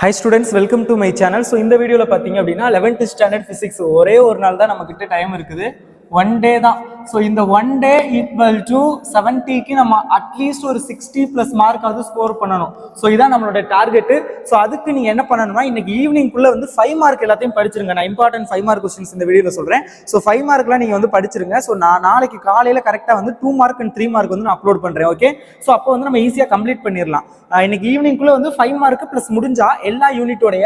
Hi students, welcome to my channel. So இந்த வீடியோல பாத்தீங்க அப்படின்னா 11th standard physics ஒரே ஒரு நாள் தான் நம்ம கிட்ட டைம் இருக்குது. ஒன் டே தான். ஸோ இந்த ஒன் டே ஈக்குவல் டு 70க்கு நம்ம அட்லீஸ்ட் ஒரு 60 ப்ளஸ் மார்க் ஆகுது ஸ்கோர் பண்ணணும். ஸோ இதான் நம்மளோட டார்கெட்டு. ஸோ அதுக்கு நீங்க என்ன பண்ணணும்னா இன்னைக்கு ஈவினிங்குள்ள வந்து 5 மார்க் எல்லாத்தையும் படிச்சிருங்க. நான் இம்பார்ட்டன்ட் 5 மார்க் கொஸ்டின்ஸ் இந்த வீடியோல சொல்றேன். ஸோ 5 மார்க்லாம் நீங்க வந்து படிச்சிருங்க. ஸோ நான் நாளைக்கு காலையில கரெக்டா வந்து 2 மார்க் அண்ட் 3 மார்க் வந்து நான் அப்லோட் பண்றேன். ஓகே, ஸோ அப்போ வந்து நம்ம ஈஸியா கம்ப்ளீட் பண்ணிடலாம். இன்னைக்கு ஈவினிங்குள்ள வந்து 5 மார்க் ப்ளஸ் முடிஞ்சா எல்லா யூனிட்டோடைய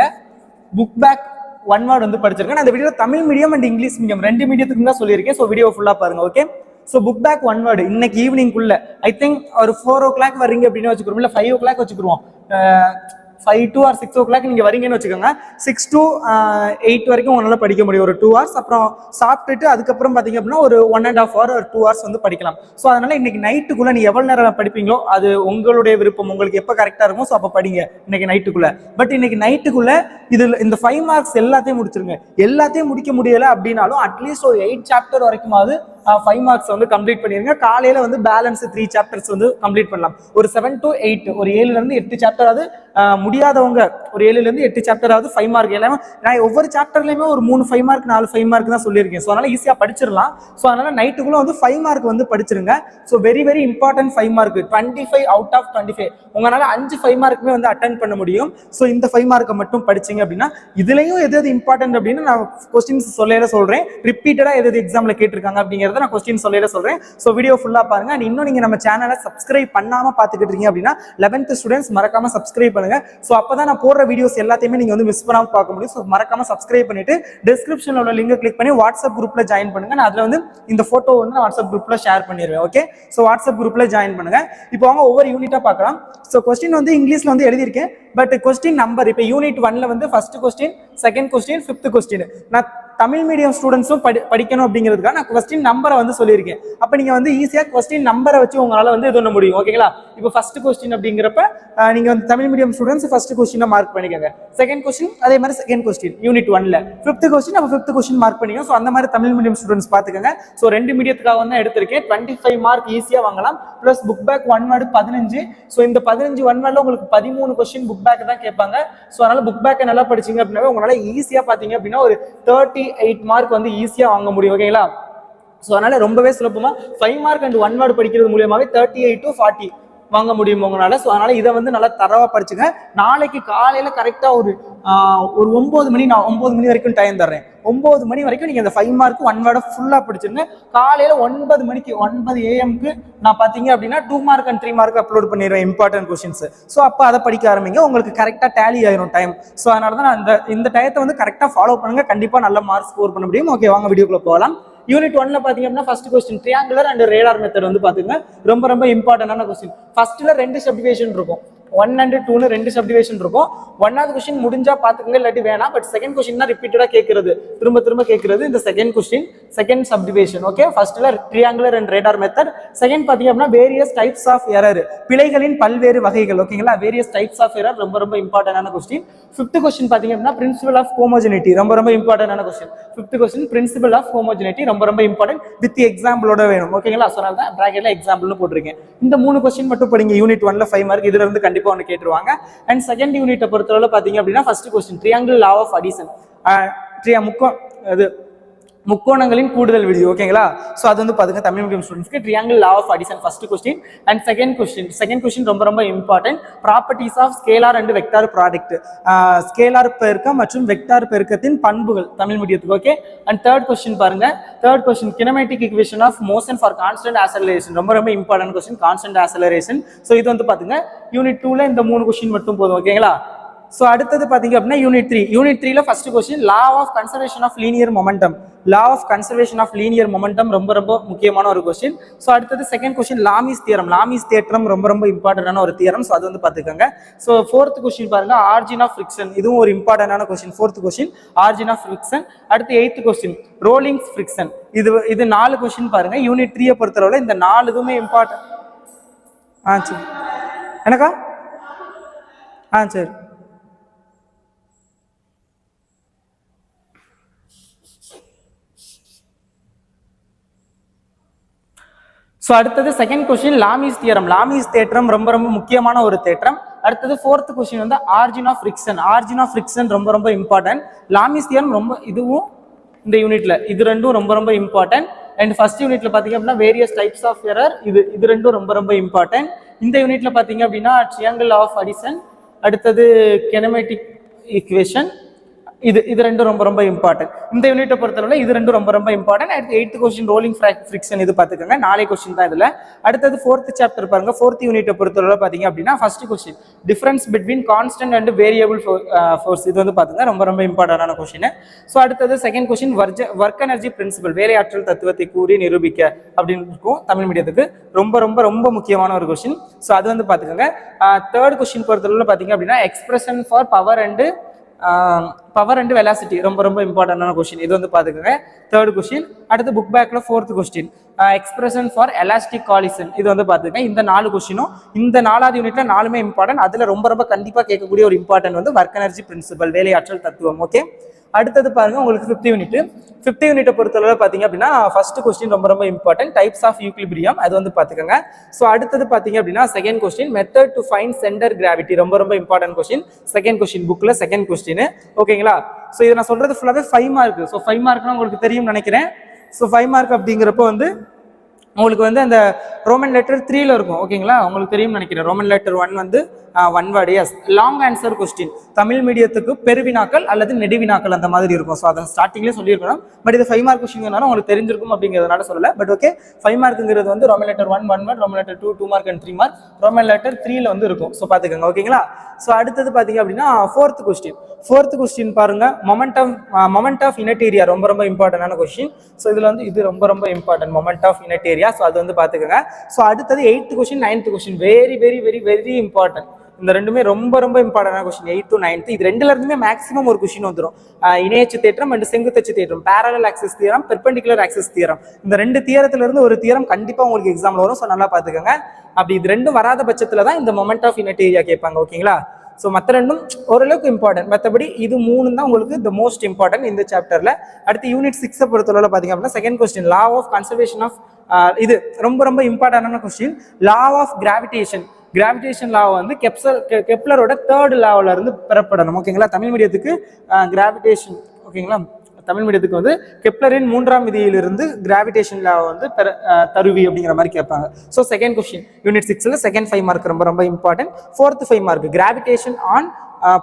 புக் பேக் ஒன் வேர்ட் வந்து படிச்சிருக்கேன். நான் இந்த video Tamil medium and English medium ரெண்டு மீடியத்துக்கு தான் சொல்லியிருக்கேன். ஸோ வீடியோ ஃபுல்லா பாருங்க. Okay, so book back one word இன்னைக்கு ஈவினிங்குள்ள ஐ திங்க் ஒரு 4 o'clock வர்றீங்க அப்படின்னு வச்சுக்கிறோம், இல்லை 5 o'clock வச்சுக்கிறோம். 5 to or 6 o'clock நீங்க வரீங்கன்னு வச்சுக்கோங்க. 6 to 8 வரைக்கும் உங்களால படிக்க முடியும், ஒரு 2 hours. அப்புறம் சாப்பிட்டுட்டு அதுக்கப்புறம் பாத்தீங்க அப்படின்னா ஒரு 1.5 hour or 2 hours வந்து படிக்கலாம். ஸோ அதனால இன்னைக்கு நைட்டுக்குள்ள நீ எவ்வளவு நேரம் படிப்பீங்களோ அது உங்களுடைய விருப்பம், உங்களுக்கு எப்ப கரெக்டா இருக்கும். ஸோ அப்ப படிங்க இன்னைக்கு நைட்டுக்குள்ள. பட் இன்னைக்கு நைட்டுக்குள்ள இதுல இந்த 5 மார்க்ஸ் எல்லாத்தையும் முடிச்சிருங்க. எல்லாத்தையும் முடிக்க முடியல அப்படின்னாலும் அட்லீஸ்ட் ஒரு 8 சாப்டர் வரைக்குமாவது 5 மார்க்ஸ் வந்து கம்ப்ளீட் பண்ணிருங்க. காலையில வந்து பேலன்ஸ் 3 சாப்டர்ஸ் வந்து கம்ப்ளீட் பண்ணலாம். ஒரு 7 to 8, ஒரு 7ல இருந்து 8 சாப்டராவது முடியாதவங்க ஒரு 7ல இருந்து 8 சாப்டராவது 5 மார்க். எல்லாமே நான் ஒவ்வொரு சாப்டர்லயுமே ஒரு 3 5 மார்க் 4 5 மார்க் தான் சொல்லியிருக்கேன். ஸோ அதனால ஈஸியா படிச்சிடலாம். ஸோ அதனால நைட்டுக்குள்ள வந்து 5 மார்க் வந்து படிச்சிருங்க. So very very important 5 mark. 25 out of 25 உங்களால 5 5 மார்க்குமே வந்து அட்டென்ட் பண்ண முடியும். ஸோ இந்த 5 மார்க்கை மட்டும் படிச்சீங்க அப்படின்னா இதுலயும் எது எது இம்பார்ட்டன்ட் அப்படின்னு நான் கொஸ்டின்ஸ் சொல்ல சொல்றேன். ரிப்பீட்டடா எது எக்ஸாம்ல கேட்டிருக்காங்க அப்படிங்கறத நான் கொஸ்டின் சொல்ல சொல்றேன். ஸோ வீடியோ ஃபுல்லா பாருங்க. இன்னும் நீங்க நம்ம சேனலை சப்ஸ்கிரைப் பண்ணாம பாத்துக்கிட்டு இருக்கீங்க அப்படின்னா 11th ஸ்டூடெண்ட்ஸ் மறக்காம சப்ஸ்கிரைப் பண்ணுங்க. ஸோ அப்பதான் நான் போடுற வீடியோஸ் எல்லாத்தையுமே நீங்க வந்து மிஸ் பண்ணாம பார்க்க முடியும். ஸோ மறக்காம சப்ஸ்கிரைப் பண்ணிட்டு டிஸ்கிரிப்ஷன்ல உள்ள லிங்கை கிளிக் பண்ணி வாட்ஸ்அப் குரூப்ல ஜாயின் பண்ணுங்க. நான் அதுல வந்து இந்த போட்டோ வந்து நான் வாட்ஸ்அப் குரூப்ல ஷேர் பண்ணிடுவேன். ஓகே, ஸோ வாட்ஸ்அப் குரூப்ல ஜாயின் பண்ணுங்க. இப்போ அவங்க ஒவ்வொரு யூனிட்டா பார்க்கலாம். ஸோ கொஸ்டின் வந்து இங்கிலீஷ்ல வந்து எழுதியிருக்கேன். பட் கொஸ்டின் நம்பர் இப்போ யூனிட் 1ல வந்து first question, second question, 5th question. நான் தமிழ் மீடியம் ஸ்டூடெண்ட்ஸும் படிக்கணும் அப்படிங்கிறதுக்காக நான் கொஸ்டின் நம்பரை வந்து சொல்லியிருக்கேன். அப்ப நீங்க வந்து ஈஸியா கொஸ்டின் நம்பரை வச்சு உங்களால வந்து இது பண்ண முடியும். ஓகேங்களா? இப்போ ஃபர்ஸ்ட் கொஸ்டின் அப்படிங்கிறப்ப நீங்க வந்து தமிழ் மீடியம் ஸ்டூடெண்ட்ஸ் ஃபர்ஸ்ட் கொஸ்டினை மார்க் பண்ணிக்கோங்க. செகண்ட் கொஸ்டின் அதே மாதிரி செகண்ட் கொஸ்டின் யூனிட் 1ல. 5th கொஸ்டின் நம்ம 5th கொஸ்டின் மார்க் பண்ணிக்கோங்க. ஸோ அந்த மாதிரி தமிழ் மீடியம் ஸ்டூடெண்ட்ஸ் பாத்துக்கோங்க. ஸோ ரெண்டு மீடியத்துக்காக தான் எடுத்திருக்கேன். 25 மார்க் ஈஸியா வாங்கலாம். Plus book back one word 15. So இந்த 15 ஒன் வேர்ட்ல உங்களுக்கு 13 கொஸ்டின் புக் பேக் தான் கேட்பாங்க. ஸோ அதனால புக் பேக்கை நல்லா படிச்சீங்க அப்படின்னா உங்களால ஈஸியா பாத்தீங்க அப்படின்னா ஒரு 38 மார்க் வந்து ஈஸியா வாங்க முடியும். ஓகேங்களா? ஸோ அதனால ரொம்பவே சுலபமா 5 மார்க் அண்ட் ஒன் வேர்டு படிக்கிறது மூலியமாவே 38 to 40 வாங்க முடியும் உங்களால. ஸோ அதனால இதை வந்து நல்லா தரவா படிச்சுங்க. நாளைக்கு காலையில கரெக்டா ஒரு 9 மணி, நான் 9 மணி வரைக்கும் டைம் தர்றேன். 9 மணி வரைக்கும் நீங்க அந்த 5 மார்க் ஒன் வேர்டை ஃபுல்லா படிச்சிருங்க. காலையில 9 மணிக்கு 9 AM நான் பாத்தீங்க அப்படின்னா 2 மார்க் அண்ட் 3 மார்க் அப்லோட் பண்ணிடுவேன் இம்பார்ட்டன்ட் கொஸ்டின்ஸ். ஸோ அப்போ அதை படிக்க ஆரம்பிங்க. உங்களுக்கு கரெக்டா டேலி ஆயிரும் டைம். ஸோ அதனால தான் நான் இந்த டயத்தை வந்து கரெக்டா ஃபாலோ பண்ணுங்க. கண்டிப்பா நல்ல மார்க் ஸ்கோர் பண்ண முடியும். ஓகே, வாங்க வீடியோக்குள்ள போகலாம். யூனிட் 1ல பாத்தீங்க அப்படின்னா first question triangular and radar method வந்து பாத்துங்க. ரொம்ப ரொம்ப இம்பார்ட்டன்டான கொஸ்டின். ஃபர்ஸ்ட்ல 2 சப்டிவிஷன் இருக்கும், 1 and 2னு 2 சப்டிவிஷன் இருக்கும். 1வது கொஸ்டின் முடிஞ்சா பாத்துக்கங்க, இல்லாட்டி வேணாம். பட் செகண்ட் கொஸ்டின் தான் ரிப்பீட்டடா கேட்கறது, திரும்ப திரும்ப கேட்கறது இந்த second question, second subdivision. Okay, ஃபர்ஸ்ட்ல triangular and radar method. Second பாத்தீங்க அப்படின்னா வேரியஸ் டைப்ஸ் ஆஃப் எரர், பிழைகளின் பல்வேறு வகைகள். ஓகேங்களா? வேரியஸ் டைப்ஸ் ஆஃப் எரர் ரொம்ப ரொம்ப இம்பார்ட்டன்டான கொஸ்டின். 5th கொஸ்டின் பாத்தீங்க அப்படின்னா பிரின்சிபல் ஆஃப் ஹோமோஜெனிட்டி, ரொம்ப ரொம்ப இம்பார்ட்டன்டான question. 5th question principal of homogeneity ரொம்ப ரொம்ப இம்பார்ட்டன்ட், வித் எக்ஸாம்பிளோட வேணும். ஓகேங்களா? ஸோ அதனால தான் பிராக்கெட்ல எக்ஸாம்பிள்னு போட்டிருக்கேன். இந்த 3 கொஸ்டின் மட்டும் படிங்க. யூனிட் 1ல 5 மார்க் இதுல இருந்து கண்டிப்பா ஒன்று கேட்டுருவாங்க. அண்ட் செகண்ட் யூனிட்டை பொறுத்தவரை பாத்தீங்க அப்படின்னா first question triangle law of addition, முக்கோணங்களின் கூடுதல் விதி. ஓகேங்களா? சோ அது வந்து பாருங்க தமிழ் மீடியம் ஸ்டூடெண்ட்ஸ்க்கு triangle law of addition first question. And second question ரொம்ப ரொம்ப important, properties of scalar and vector product, scalar பெருக்கம் மற்றும் வெக்டார் பெருக்கத்தின் பண்புகள் தமிழ் மீடியத்துக்கு. ஓகே, அண்ட் தேர்ட் கொஸ்டின் பாருங்க. Third question kinematic equation of motion for constant acceleration, ரொம்ப ரொம்ப important question, constant acceleration. So இது வந்து பாத்துங்க யூனிட் 2ல இந்த 3 கொஸ்டின் மட்டும் போதும். ஓகேங்களா? சோ அடுத்தது பாத்தீங்க அப்படின்னா யூனிட் 3ல first question law of conservation of linear momentum, law of conservation of linear momentum ரொம்ப ரொம்ப முக்கியமான ஒரு கொஸ்டின். சோ அடுத்தது second question Lami's theorem, Lami's தேற்றம் ரொம்ப ரொம்ப இம்பார்ட்டன்டான ஒரு தியரம். சோ அது வந்து பாத்துக்கோங்க. சோ ஃபோர்த் கொஸ்டின் பாருங்க ஆரிஜின் ஆஃப் ஃபிரிக்ஷன், இதுவும் ஒரு இம்பார்ட்டன்டான question. Fourth question origin of friction. அடுத்து 8th கொஸ்டின் ரோலிங் ஃபிரிக்ஷன். இது 4 கொஸ்டின் பாருங்க. யூனிட் 3 பொறுத்தளவுல இந்த 4 இதுவுமே இம்பார்ட்டன்ட். சரி எனக்கா சரி. ஸோ அடுத்தது second question Lami's theorem. Lami's தேற்றம் ரொம்ப ரொம்ப முக்கியமான ஒரு தேற்றம். அடுத்தது ஃபோர்த் கொஸ்டின் வந்து origin of friction. Origin of friction ரொம்ப ரொம்ப இம்பார்ட்டன்ட். லாமிஸ் தியரம் ரொம்ப இதுவும் இந்த யூனிட்ல இது ரெண்டும் ரொம்ப ரொம்ப இம்பார்ட்டன்ட். அண்ட் ஃபர்ஸ்ட் யூனிட்ல பாத்தீங்க அப்படின்னா வேரியஸ் டைப்ஸ் ஆஃப் எரர், இது ரெண்டும் ரொம்ப ரொம்ப இம்பார்ட்டன்ட். இந்த யூனிட்ல பாத்தீங்க அப்படின்னா ட்ரையாங்கிள் ஆஃப் அடிஷன், அடுத்தது கினமேட்டிக் ஈக்குவேஷன், இது ரெண்டும் ரொம்ப ரொம்ப இம்பார்ட்டன்ட். இந்த யூனிட்டை பொறுத்தவரை இது ரெண்டும் ரொம்ப ரொம்ப இம்பார்ட்டன்ட். அடுத்து 8th கொஸ்டின் ரோலிங் ஃபிரிக்ஷன், இது பாத்துக்கோங்க. 4 கொஸ்டின் தான் இதுல. அடுத்தது 4th சாப்டர் பாருங்க. 4th யூனிட்டை பொறுத்தவரை பாத்தீங்க அப்படின்னா first question difference between constant and variable force, இது வந்து பாத்துங்க ரொம்ப ரொம்ப இம்பார்ட்டன்டான கொஸ்டின். ஸோ அடுத்தது second question work energy principle, வேலை ஆற்றல் தத்துவத்தை கூறி நிரூபிக்க அப்படின்னு இருக்கும். தமிழ் மீடியத்துக்கு ரொம்ப ரொம்ப ரொம்ப முக்கியமான ஒரு கொஸ்டின். ஸோ அது வந்து பாத்துக்கோங்க. தேர்ட் கொஸ்டின் பொறுத்தவரை பாத்தீங்க அப்படின்னா expression for power and velocity, ரொம்ப ரொம்ப இம்பார்ட்டன்டான கொஸ்டின். இது வந்து பாத்துக்கோங்க தேர்ட் கொஸ்டின். அடுத்து புக் பேக்ல 4th question expression for elastic collision, இது வந்து பாத்துக்கோங்க. இந்த 4 கொஸ்டினும் இந்த 4வது யூனிட்ல 4மே இம்பார்ட்டன்ட். அதுல ரொம்ப ரொம்ப கண்டிப்பா கேட்கக்கூடிய ஒரு இம்பார்ட்டன்ட் வந்து ஒர்க் எனர்ஜி பிரின்சிபல், வேலை ஆற்றல் தத்துவம். ஓகே, அடுத்தது பாருங்க உங்களுக்கு 5th யூனிட். 5th யூனிட்டை பொறுத்தவரை பாத்தீங்க அப்படின்னா ஃபர்ஸ்ட் கொஸ்டின் ரொம்ப ரொம்ப இம்பார்ட்டன்ட், டைப்ஸ் ஆஃப் ஈக்விலிபிரியம், அது வந்து பாத்துக்கோங்க. ஸோ அடுத்தது பாத்தீங்க அப்படின்னா second question method to find centre gravity, ரொம்ப ரொம்ப இம்பார்ட்டன்ட் கொஸ்டின். செகண்ட் கொஸ்டின் புக்ல செகண்ட் கொஸ்டின். ஓகேங்களா? ஸோ இதை நான் சொல்றது ஃபுல்லாவே 5 மார்க். ஸோ 5 மார்க்னா உங்களுக்கு தெரியும் நினைக்கிறேன். ஸோ 5 மார்க் அப்படிங்கிறப்போ வந்து உங்களுக்கு வந்து அந்த ரோமன் லெட்டர் 3ல இருக்கும். ஓகேங்களா? உங்களுக்கு தெரியும் நினைக்கிறேன். ரோமன் லெட்டர் 1 வந்து 1 word. Yes, long answer question. Tamil மீடியத்துக்கு பெருவினாக்கள் அல்லது நெடுவினாக்கள் அந்த மாதிரி இருக்கும். ஸோ அதை ஸ்டார்டிங்லேயே சொல்லியிருக்கணும். பட் இது 5 மார்க் கொஸ்டின் உங்களுக்கு தெரிஞ்சிருக்கும் அப்படிங்கிறதுனால சொல்லல. பட் ஓகே, 5 மார்க்குங்கிறது வந்து Roman letter 1 word, Roman letter 2 2 mark and 3 mark, Roman letter 3ல வந்து இருக்கும். ஸோ பாத்துக்கோங்க. ஓகேங்களா? ஸோ அடுத்தது பாத்தீங்க அப்படின்னா 4th கொஸ்டின். 4th கொஸ்டின் பாருங்க, மொமெண்ட் ஆஃப் இனட் ஏரியா, ரொம்ப ரொம்ப இம்பார்ட்டன்டான கொஸ்டின். ஸோ இதுல வந்து இது ரொம்ப ரொம்ப இம்பார்ட்டன்ட், மொமெண்ட் ஆஃப் இனட் ஏரியா. ஸோ அது வந்து பாத்துக்கோங்க. ஸோ அடுத்தது 8th question 9th question, very very very very important. இந்த ரெண்டுமே ரொம்ப ரொம்ப இம்பார்ட்டன்டான கொஸ்டின். 8th to 9th இது ரெண்டுல இருந்துமே மேக்ஸிமம் ஒரு கொஸ்டின் வந்துடும். இணையச்சு தேற்றம் அண்ட் செங்குத்தச்சு தேற்றம், parallel axis theorem, perpendicular axis theorem, இந்த 2 தியரத்துல இருந்து ஒரு தியரம் கண்டிப்பா உங்களுக்கு எக்ஸாம்ல வரும். ஸோ நல்லா பாத்துக்கோங்க. அப்படி இது ரெண்டும் வராத பட்சத்துல தான் இந்த மொமெண்ட் ஆஃப் இனட் ஏரியா கேட்பாங்க. ஓகேங்களா? ஸோ மற்ற ரெண்டும் ஓரளவுக்கு இம்பார்ட்டன்ட், மற்றபடி இது 3 தான் உங்களுக்கு த மோஸ்ட் இம்பார்ட்டன்ட் இந்த சாப்டர்ல. அடுத்து யூனிட் 6 பொறுத்தவரை பாத்தீங்க அப்படின்னா second question law of conservation of, இது ரொம்ப ரொம்ப இம்பார்ட்டன்டான question. Law of gravitation, gravitation law வந்து கெப்லரோட 3rd லாவில் இருந்து பெறப்படணும். ஓகேங்களா? தமிழ் மீடியத்துக்கு கிராவிடேஷன், ஓகேங்களா, தமிழ் மீடியத்துக்கு வந்து கெப்லரின் 3ஆம் விதியிலிருந்து கிராவிடேஷன் லா வந்து தருவி அப்படிங்கிற மாதிரி கேட்பாங்க. ஸோ செகண்ட் கொஸ்டின் யூனிட் 6ல செகண்ட் 5 மார்க் ரொம்ப ரொம்ப important. 4th 5 mark gravitation on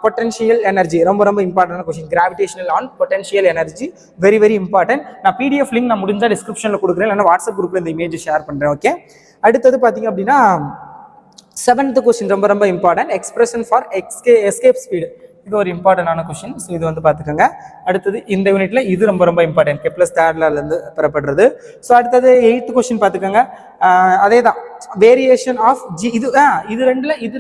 potential energy, ரொம்ப ரொம்ப important question. Gravitational on potential energy, very very important. நான் PDF லிங்க் நான் முடிஞ்சா டிஸ்கிரிப்ஷன்ல கொடுக்குறேன், இல்லைன்னா வாட்ஸ்அப் குரூப்ல இந்த இமேஜ் ஷேர் பண்றேன். ஓகே, அடுத்தது பாத்தீங்க அப்படின்னா 7th கொஸ்டின் ரொம்ப ரொம்ப important, expression for escape speed, இது ஒரு இம்பார்ட்டன்டான கொஸ்டின். ஸோ இது வந்து பாத்துக்கோங்க. அடுத்தது இந்த யூனிட்ல இது ரொம்ப ரொம்ப இம்பார்ட்டன்ட், கெப்லர் 3rd லால இருந்து பெறப்படுறது. ஸோ அடுத்தது 8th கொஸ்டின் பாத்துக்கோங்க. அதே தான் வேரியேஷன் ஆஃப் ஜி, இது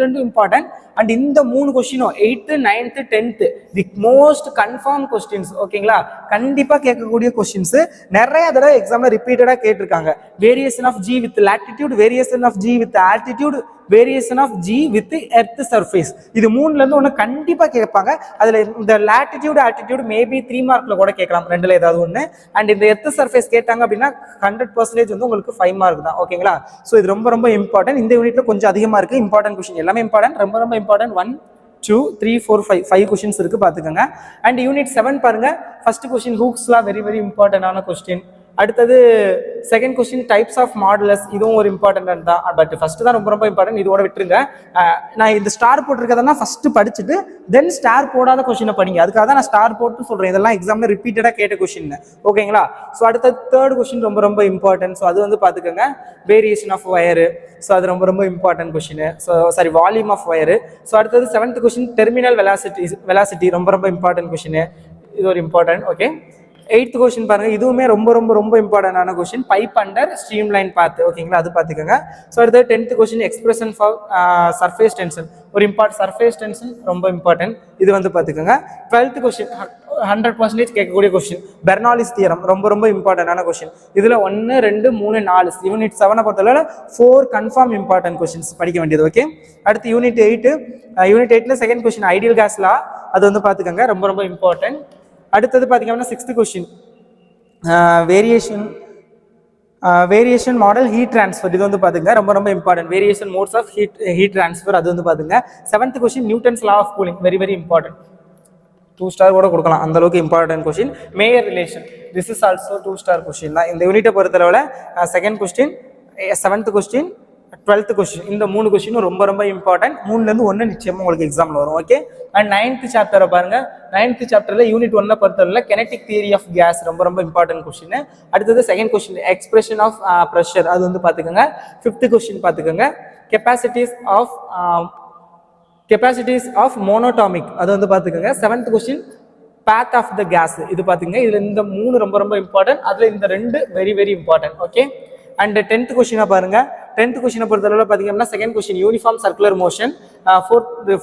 ரெண்டும் இம்பார்ட்டன்ட். அண்ட் இந்த 3 கொஸ்டினும் 8th 9th 10th the most confirm questions. ஓகேங்களா? கண்டிப்பா கேட்கக்கூடிய கொஸ்டின்ஸ், நிறைய தடவை எக்ஸாம்ல ரிப்பீட்டடா கேட்டிருக்காங்க. Variation of G with latitude, variation of G with altitude, variation of G with earth surface, இது 3ல இருந்து ஒன்று கண்டிப்பா கேட்பாங்க. அதுல இந்த லாட்டிடியூட் ஆல்டிடியூட் மேபி 3 மார்க்ல கூட கேட்கலாம், 2ல ஏதாவது ஒன்று. அண்ட் இந்த எர்த் சர்ஃபேஸ் கேட்டாங்க அப்படின்னா 100% வந்து உங்களுக்கு 5 மார்க் தான். ஓகேங்களா? ஸோ இது ரொம்ப ரொம்ப இம்பார்ட்டன்ட். இந்த யூனிட்ல கொஞ்சம் அதிகமா இருக்கு இம்பார்ட்டன்ட் கொஸ்டின், எல்லாமே இம்பார்ட்டன்ட், ரொம்ப ரொம்ப இம்பார்ட்டன்ட். 1 2 3 4 5 கொஸ்டின்ஸ் இருக்கு பாத்துக்கோங்க. அண்ட் யூனிட் 7 பாருங்க, first question Hooke's law, very very இம்பார்ட்டன்டான கொஸ்டின். அடுத்தது second question types of modulus, இதுவும் ஒரு இம்பார்ட்டன்ட் தான். பட் ஃபர்ஸ்ட் தான் ரொம்ப ரொம்ப இம்பார்ட்டன்ட், இதோட விட்டுருங்க. நான் இந்த ஸ்டார் போட்டிருக்கதா ஃபர்ஸ்ட் படிச்சுட்டு தென் ஸ்டார் போடாத கொஸ்டினை படிங்க, அதுக்காக தான் நான் ஸ்டார் போட்டு சொல்றேன். இதெல்லாம் எக்ஸாம்ல ரிப்பீட்டடா கேட்ட கொஸ்டின். ஓகேங்களா? ஸோ அடுத்த 3rd கொஸ்டின் ரொம்ப ரொம்ப இம்பார்ட்டன்ட். ஸோ அது வந்து பாத்துக்கோங்க, வேரியேஷன் ஆஃப் வயரு. ஸோ அது ரொம்ப ரொம்ப important question. So sorry, volume of wire. So அடுத்தது 7th கொஸ்டின் டெர்மினல் வெலாசிட்டி, ரொம்ப ரொம்ப இம்பார்ட்டன்ட் கொஸ்டின், இது ஒரு இம்பார்ட்டன்ட். ஓகே, 8th கொஸ்டின் பாருங்க, இதுவுமே ரொம்ப ரொம்ப ரொம்ப இம்பார்ட்டன்டான question, pipe under streamline path. ஓகேங்களா? அது பாத்துக்கோங்க. ஸோ அடுத்து 10th question expression for surface tension, ஒரு சர்ஃபேஸ் டென்ஷன் ரொம்ப இம்பார்ட்டன்ட், இது வந்து பாத்துக்கோங்க. 12th கொஸ்டின் 100% கேட்கக்கூடிய கொஸ்டின், பெர்னாலிஸ் தியரம், ரொம்ப ரொம்ப இம்பார்ட்டன்டான கொஸ்டின். இதுல 1 2 3 4 யூனிட் 7 பொறுத்தவரை 4 கன்ஃபார்ம் இம்பார்ட்டன்ட் கொஸ்டின்ஸ் படிக்க வேண்டியது. ஓகே, அடுத்து யூனிட் 8ல second question ideal gas law, அது வந்து பாத்துக்கோங்க, ரொம்ப ரொம்ப இம்பார்ட்டன்ட். அடுத்தது பாத்தீங்கன்னா 6th question variation variation model heat transfer இது வந்து பாத்துங்க ரொம்ப ரொம்ப important. Variation modes of heat transfer அது வந்து பாத்துங்க. 7th question Newton's law of cooling very very important. 2 star கூட கொடுக்கலாம் அந்த அளவுக்கு important question. Mayer relation this is also 2 star question தான். இந்த யூனிட்டை பொறுத்தளவுல 2nd question 7th question 12th question இந்த 3 கொஸ்டினும் ரொம்ப ரொம்ப இம்பார்ட்டன்ட். 3ல இருந்து 1 நிச்சயமா உங்களுக்கு எக்ஸாம்ல வரும். ஓகே. அண்ட் 9th சாப்டரை பாருங்க. 9th சாப்டர்ல யூனிட் 1 பொறுத்தவரை கினெடிக் தியரி ஆஃப் கேஸ் ரொம்ப ரொம்ப இம்பார்ட்டன்ட் கொஸ்டின். அடுத்தது 2nd question expression of pressure அது வந்து பாத்துக்கோங்க. 5th கொஸ்டின் பாத்துக்கோங்க கெப்பாசிட்டிஸ் ஆஃப் மோனோடாமிக் அது வந்து பாத்துக்கோங்க. 7th question path of the gas இது பாத்தீங்க. இதுல இந்த 3 ரொம்ப ரொம்ப இம்பார்ட்டன்ட். அதுல இந்த 2 very very important. Okay. And 10th கொஸ்டினை பாருங்க. 10th கொஸ்டினை பொறுத்தளவுல பாத்தீங்கன்னா 2nd question uniform circular motion,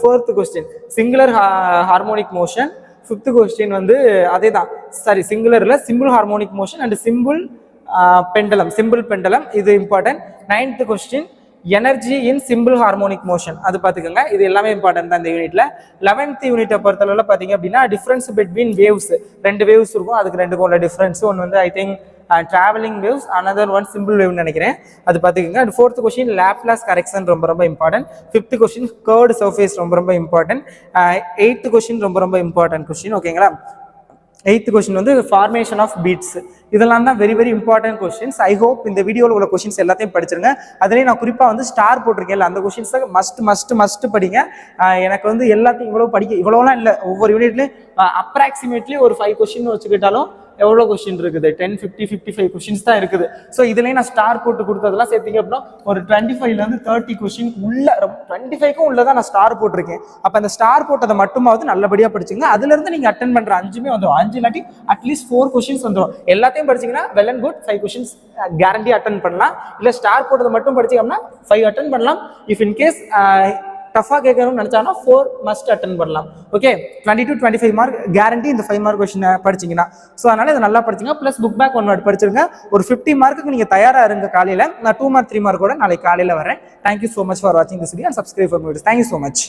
4th question singular harmonic motion, 5th question வந்து அதே தான் சிங்குலர்ல simple harmonic motion and simple pendulum இது important. 9th question energy in simple harmonic motion அது பாத்துக்கோங்க. இது எல்லாமே இம்பார்ட்டன்ட் தான் இந்த யூனிட்ல. 11th யூனிட்டை பொறுத்தளவுல பாத்தீங்க அப்படின்னா டிஃபரன்ஸ் பிட்வீன் வேவ்ஸ் 2 வேவ்ஸ் இருக்கும். அதுக்கு 2க்கும் உள்ள டிஃபரன்ஸ் ஒன்று வந்து I think traveling waves, another one simple wave நினைக்கிறேன் அது பாத்துக்கோங்க. And 4th question Laplace correction ரொம்ப ரொம்ப important. 5th question curved surface ரொம்ப ரொம்ப இம்பார்ட்டன்ட். 8th கொஸ்டின் ரொம்ப ரொம்ப இம்பார்ட்டன்ட் கொஸ்டின். ஓகேங்களா. 8th கொஸ்டின் வந்து ஃபார்மேஷன் ஆஃப் பீட்ஸ் இதெல்லாம் தான் very very important questions. I hope இந்த வீடியோவில் உள்ள கொஸ்டின்ஸ் எல்லாத்தையும் படிச்சிருங்க. அதுலேயும் நான் குறிப்பாக வந்து ஸ்டார் போட்டிருக்கேன் அந்த கொஸ்டின்ஸை மஸ்ட் படிங்க. எனக்கு வந்து எல்லாத்தையும் இவ்வளோலாம் இல்லை. ஒவ்வொரு யூனிட்லையும் அப்ராக்சிமேட்லி ஒரு 5 கொஸ்டின் வச்சுக்கிட்டாலும் எவ்வளோ கொஸ்டின் இருக்குது 10, 50, 55 கொஸ்டின்ஸ் தான் இருக்குது. ஸோ இதுலேயும் நான் ஸ்டார் போட்டு கொடுத்ததெல்லாம் சேர்த்திங்க அப்படின்னா ஒரு 25லேருந்து 30 கொஸ்டின் உள்ள 25க்கும் உள்ளதான் நான் ஸ்டார் போட்டிருக்கேன். அப்போ அந்த ஸ்டார் போட்டதை மட்டுமாவது நல்லபடியாக படிச்சுங்க. அதுலேருந்து நீங்கள் அட்டன் பண்ணுற 5மே வந்துடும். 5 இல்லாட்டி அட்லீஸ்ட் 4 கொஸ்டின்ஸ் வந்துடும். எல்லாத்தையும் படிச்சிங்கன்னா well and good 5 questions guarantee attend பண்ணலாம். இல்லை ஸ்டார் போட்டதை மட்டும் படிச்சிங்க அப்படின்னா 5 அட்டன் பண்ணலாம். இஃப் இன்கேஸ் டஃபா கேட்கணும்னு நினைச்சாங்கன்னா 4 மஸ்ட் அட்டன் பண்ணலாம். ஓகே. 20 to 25 மார்க் கேரண்டி இந்த 5 மார்க் கொஸ்டின் படிச்சிங்கன்னா. ஸோ அதனால இதை நல்லா படிச்சுங்க. ப்ளஸ் புக் பேக் 1 வேர்ட் படிச்சிருங்க. ஒரு 50 மார்க்குக்கு நீங்கள் தயாராக இருங்க. காலையில் நான் 2 மார்க் 3 மார்க் கூட நாளைக்கு காலையில் வரேன். தேங்க்யூ ஸோ மச் ஃபார் வாட்சிங் this video and subscribe for me. Thank you so much.